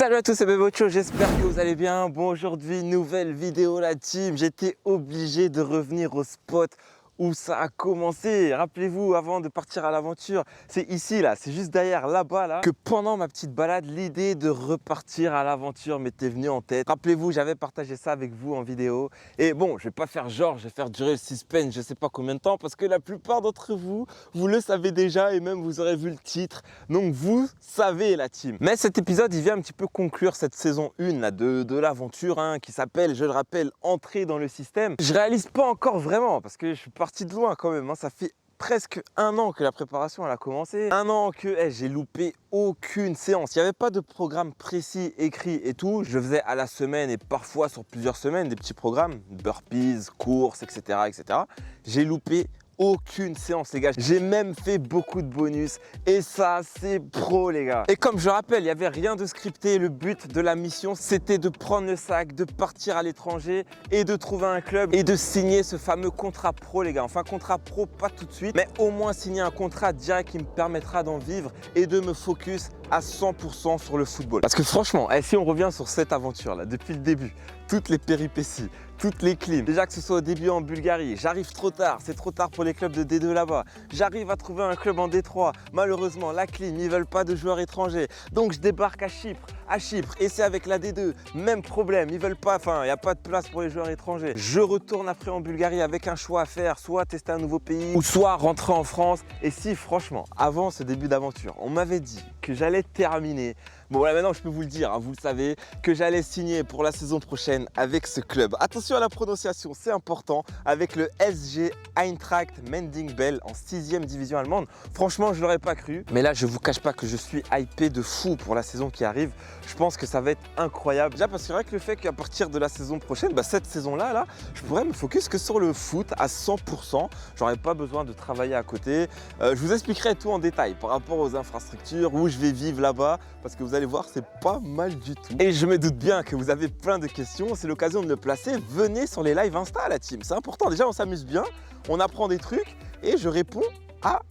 Salut à tous, c'est Bebocho, j'espère que vous allez bien. Bon, aujourd'hui, nouvelle vidéo la team. J'étais obligé de revenir au spot où ça a commencé. Rappelez-vous, avant de partir à l'aventure, c'est ici là, c'est juste derrière là-bas là, que pendant ma petite balade, l'idée de repartir à l'aventure m'était venue en tête. Rappelez-vous, j'avais partagé ça avec vous en vidéo. Et bon, je vais pas faire genre, je vais faire durer le suspense, je sais pas combien de temps, parce que la plupart d'entre vous, vous le savez déjà et même vous aurez vu le titre. Donc vous savez la team. Mais cet épisode, il vient un petit peu conclure cette saison 1 là, de l'aventure qui s'appelle, je le rappelle, Entrer dans le système. Je réalise pas encore vraiment parce que je suis parti de loin quand même. Ça fait presque un an que la préparation elle a commencé. Un an que j'ai loupé aucune séance. Il n'y avait pas de programme précis, écrit et tout. Je faisais à la semaine et parfois sur plusieurs semaines des petits programmes, burpees, courses, etc. etc. J'ai loupé aucune séance les gars, j'ai même fait beaucoup de bonus et ça c'est pro les gars. Et comme je rappelle, il n'y avait rien de scripté, le but de la mission c'était de prendre le sac, de partir à l'étranger et de trouver un club et de signer ce fameux contrat pro les gars. Enfin contrat pro pas tout de suite, mais au moins signer un contrat direct qui me permettra d'en vivre et de me focus à 100% sur le football. Parce que franchement, si on revient sur cette aventure là, depuis le début, toutes les péripéties, toutes les clims, déjà que ce soit au début en Bulgarie, j'arrive trop tard, c'est trop tard pour les clubs de D2 là-bas, j'arrive à trouver un club en D3, malheureusement la clim, ils veulent pas de joueurs étrangers, donc je débarque à Chypre, et c'est avec la D2, même problème, ils veulent pas, enfin il n'y a pas de place pour les joueurs étrangers. Je retourne après en Bulgarie avec un choix à faire, soit tester un nouveau pays, ou soit rentrer en France, et si franchement, avant ce début d'aventure, on m'avait dit que j'allais terminer, bon voilà maintenant je peux vous le dire, vous le savez, que j'allais signer pour la saison prochaine avec ce club. Attention à la prononciation, c'est important, avec le SG Eintracht Mending-Bell en 6e division allemande. Franchement, je l'aurais pas cru, mais là je vous cache pas que je suis hypé de fou pour la saison qui arrive. Je pense que ça va être incroyable. Déjà parce que rien que le fait qu'à partir de la saison prochaine, cette saison-là, je pourrais me focus que sur le foot à 100%. J'aurais pas besoin de travailler à côté. Je vous expliquerai tout en détail par rapport aux infrastructures, où je vais vivre là-bas, parce que vous allez voir, c'est pas mal du tout. Et je me doute bien que vous avez plein de questions, c'est l'occasion de le placer. Venez sur les lives Insta la team, c'est important. Déjà on s'amuse bien, on apprend des trucs et je réponds à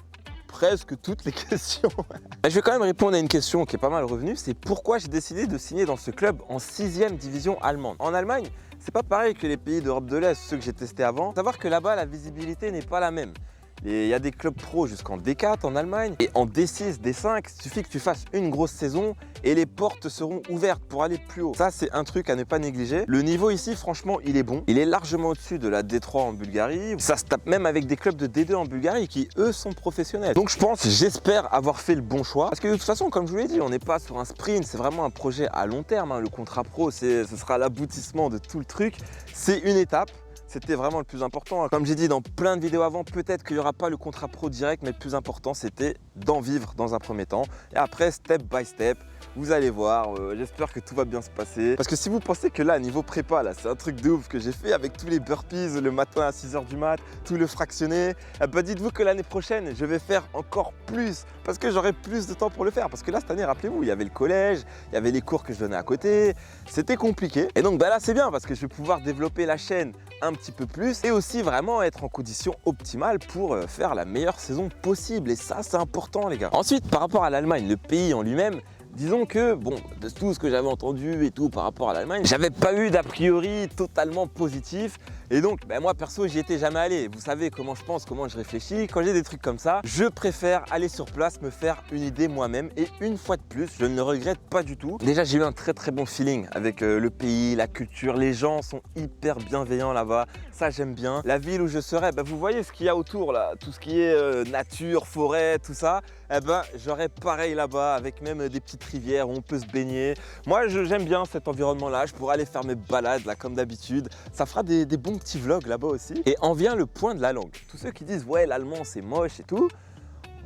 presque toutes les questions. Je vais quand même répondre à une question qui est pas mal revenue, c'est pourquoi j'ai décidé de signer dans ce club en 6e division allemande. En Allemagne, c'est pas pareil que les pays d'Europe de l'Est, ceux que j'ai testés avant. Faut savoir que là-bas, la visibilité n'est pas la même. Il y a des clubs pro jusqu'en D4 en Allemagne et en D6, D5, il suffit que tu fasses une grosse saison et les portes seront ouvertes pour aller plus haut. Ça, c'est un truc à ne pas négliger. Le niveau ici, franchement, il est bon. Il est largement au-dessus de la D3 en Bulgarie. Ça se tape même avec des clubs de D2 en Bulgarie qui, eux, sont professionnels. Donc, j'espère avoir fait le bon choix. Parce que de toute façon, comme je vous l'ai dit, on n'est pas sur un sprint, c'est vraiment un projet à long terme. Le contrat pro, ce sera l'aboutissement de tout le truc. C'est une étape. C'était vraiment le plus important. Comme j'ai dit dans plein de vidéos avant, peut-être qu'il n'y aura pas le contrat pro direct, mais le plus important, c'était d'en vivre dans un premier temps. Et après, step by step, vous allez voir, j'espère que tout va bien se passer. Parce que si vous pensez que là, niveau prépa, là, c'est un truc de ouf que j'ai fait avec tous les burpees le matin à 6 h du mat, tout le fractionné, dites-vous que l'année prochaine, je vais faire encore plus parce que j'aurai plus de temps pour le faire. Parce que là, cette année, rappelez-vous, il y avait le collège, il y avait les cours que je donnais à côté, c'était compliqué. Et donc là, c'est bien parce que je vais pouvoir développer la chaîne un petit peu plus et aussi vraiment être en condition optimale pour faire la meilleure saison possible. Et ça, c'est important, les gars. Ensuite, par rapport à l'Allemagne, le pays en lui-même, disons que, bon, de tout ce que j'avais entendu et tout par rapport à l'Allemagne, j'avais pas eu d'a priori totalement positif. Et donc, moi perso, j'y étais jamais allé. Vous savez comment je pense, comment je réfléchis. Quand j'ai des trucs comme ça, je préfère aller sur place, me faire une idée moi-même. Et une fois de plus, je ne le regrette pas du tout. Déjà, j'ai eu un très très bon feeling avec le pays, la culture. Les gens sont hyper bienveillants là-bas. Ça, j'aime bien. La ville où je serai, vous voyez ce qu'il y a autour là, tout ce qui est nature, forêt, tout ça. J'aurai pareil là-bas avec même des petites rivières où on peut se baigner. Moi, j'aime bien cet environnement-là. Je pourrais aller faire mes balades là comme d'habitude. Ça fera des bons petits vlogs là-bas aussi. Et en vient le point de la langue. Tous ceux qui disent ouais, l'allemand c'est moche et tout.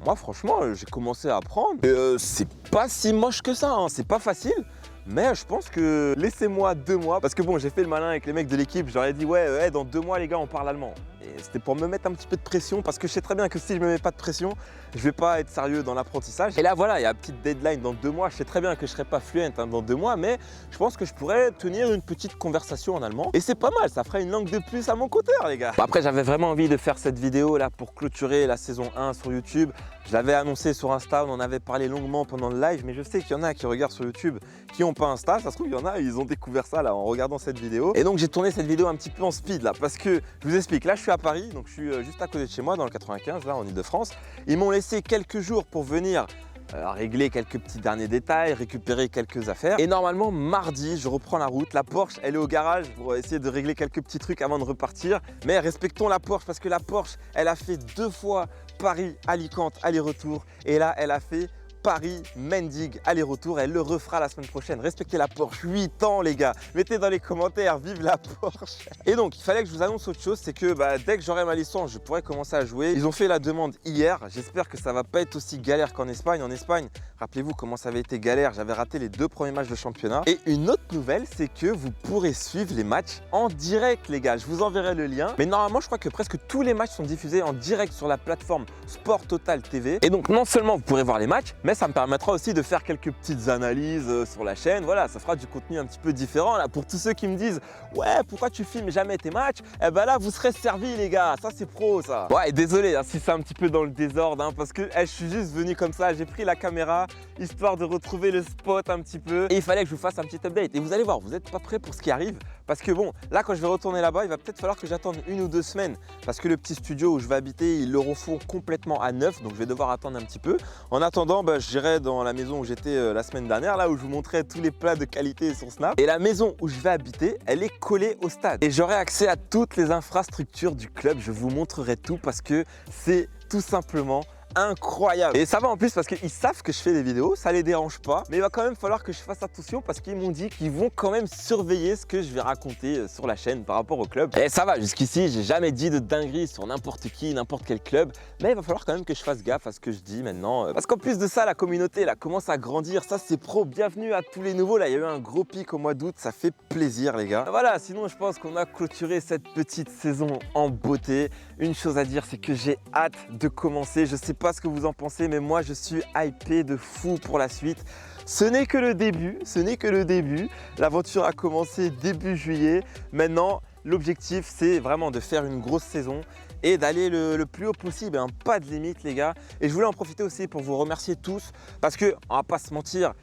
Moi, franchement, j'ai commencé à apprendre. C'est pas si moche que ça. C'est pas facile. Mais je pense que laissez-moi 2 mois. Parce que bon, j'ai fait le malin avec les mecs de l'équipe. Je leur ai dit ouais, dans 2 mois les gars, on parle allemand. Et c'était pour me mettre un petit peu de pression parce que je sais très bien que si je me mets pas de pression, je vais pas être sérieux dans l'apprentissage. Et là voilà, il y a une petite deadline dans 2 mois. Je sais très bien que je serai pas fluent dans 2 mois, mais je pense que je pourrais tenir une petite conversation en allemand. Et c'est pas mal, ça ferait une langue de plus à mon compteur les gars. Bon, après j'avais vraiment envie de faire cette vidéo là pour clôturer la saison 1 sur YouTube. Je l'avais annoncé sur Insta, on en avait parlé longuement pendant le live, mais je sais qu'il y en a qui regardent sur YouTube qui n'ont pas Insta. Ça se trouve, il y en a, ils ont découvert ça là en regardant cette vidéo. Et donc j'ai tourné cette vidéo un petit peu en speed là, parce que je vous explique, là je suis à Paris, donc je suis juste à côté de chez moi dans le 95, là en Ile-de-France. Ils m'ont laissé quelques jours pour venir régler quelques petits derniers détails, récupérer quelques affaires. Et normalement, mardi, je reprends la route. La Porsche, elle est au garage pour essayer de régler quelques petits trucs avant de repartir. Mais respectons la Porsche parce que la Porsche, elle a fait 2 fois Paris-Alicante aller-retour. Et là, elle a fait Paris-Mendig aller-retour. Elle le refera la semaine prochaine. Respectez la Porsche, 8 ans les gars. Mettez dans les commentaires, vive la Porsche. Et donc, il fallait que je vous annonce autre chose, c'est que dès que j'aurai ma licence, je pourrai commencer à jouer. Ils ont fait la demande hier. J'espère que ça va pas être aussi galère qu'en Espagne. En Espagne, rappelez-vous comment ça avait été galère. J'avais raté les 2 premiers matchs de championnat. Et une autre nouvelle, c'est que vous pourrez suivre les matchs en direct les gars. Je vous enverrai le lien. Mais normalement, je crois que presque tous les matchs sont diffusés en direct sur la plateforme Sport Total TV. Et donc, non seulement vous pourrez voir les matchs, mais ça me permettra aussi de faire quelques petites analyses sur la chaîne. Voilà, ça fera du contenu un petit peu différent là. Pour tous ceux qui me disent ouais, pourquoi tu filmes jamais tes matchs, eh ben là vous serez servis les gars, ça c'est pro ça. Ouais, et désolé hein, si c'est un petit peu dans le désordre hein, parce que je suis juste venu comme ça, j'ai pris la caméra histoire de retrouver le spot un petit peu et il fallait que je vous fasse un petit update. Et vous allez voir, vous n'êtes pas prêts pour ce qui arrive parce que bon, là quand je vais retourner là-bas, il va peut-être falloir que j'attende 1 ou 2 semaines parce que le petit studio où je vais habiter, ils le refont complètement à neuf, donc je vais devoir attendre un petit peu. En attendant, j'irai dans la maison où j'étais la semaine dernière, là où je vous montrais tous les plats de qualité sur Snap. Et la maison où je vais habiter, elle est collée au stade. Et j'aurai accès à toutes les infrastructures du club. Je vous montrerai tout parce que c'est tout simplement incroyable. Et ça va en plus parce qu'ils savent que je fais des vidéos, ça les dérange pas. Mais il va quand même falloir que je fasse attention parce qu'ils m'ont dit qu'ils vont quand même surveiller ce que je vais raconter sur la chaîne par rapport au club. Et ça va, jusqu'ici, j'ai jamais dit de dinguerie sur n'importe qui, n'importe quel club. Mais il va falloir quand même que je fasse gaffe à ce que je dis maintenant. Parce qu'en plus de ça, la communauté là commence à grandir. Ça, c'est pro. Bienvenue à tous les nouveaux. Là, il y a eu un gros pic au mois d'août. Ça fait plaisir, les gars. Voilà, sinon, je pense qu'on a clôturé cette petite saison en beauté. Une chose à dire, c'est que j'ai hâte de commencer. Je sais pas ce que vous en pensez, mais moi je suis hypé de fou pour la suite. Ce n'est que le début, ce n'est que le début. L'aventure a commencé début juillet. Maintenant, l'objectif c'est vraiment de faire une grosse saison et d'aller le plus haut possible, hein, pas de limite les gars. Et je voulais en profiter aussi pour vous remercier tous parce que, on va pas se mentir,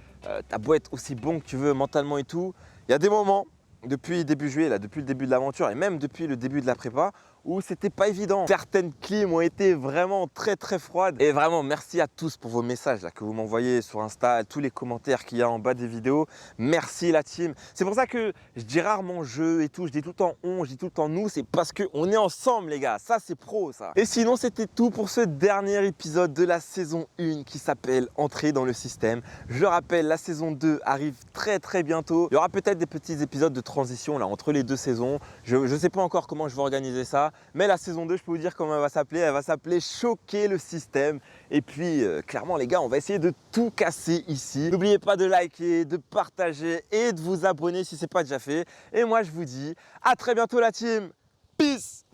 t'as beau être aussi bon que tu veux mentalement et tout, il y a des moments depuis début juillet, là, depuis le début de l'aventure et même depuis le début de la prépa où c'était pas évident. Certaines clims ont été vraiment très froides. Et vraiment merci à tous pour vos messages là, que vous m'envoyez sur Insta, tous les commentaires qu'il y a en bas des vidéos. Merci la team. C'est pour ça que je dis rarement je et tout, je dis tout le temps on, je dis tout le temps nous, c'est parce qu'on est ensemble les gars, ça c'est pro ça. Et sinon c'était tout pour ce dernier épisode de la saison 1 qui s'appelle Entrer dans le système. Je le rappelle, la saison 2 arrive très bientôt. Il y aura peut-être des petits épisodes de transition là entre les 2 saisons. Je sais pas encore comment je vais organiser ça. Mais la saison 2, je peux vous dire comment elle va s'appeler Choquer le système. Et puis, clairement les gars, on va essayer de tout casser ici. N'oubliez pas de liker, de partager et de vous abonner si ce n'est pas déjà fait. Et moi, je vous dis à très bientôt la team. Peace!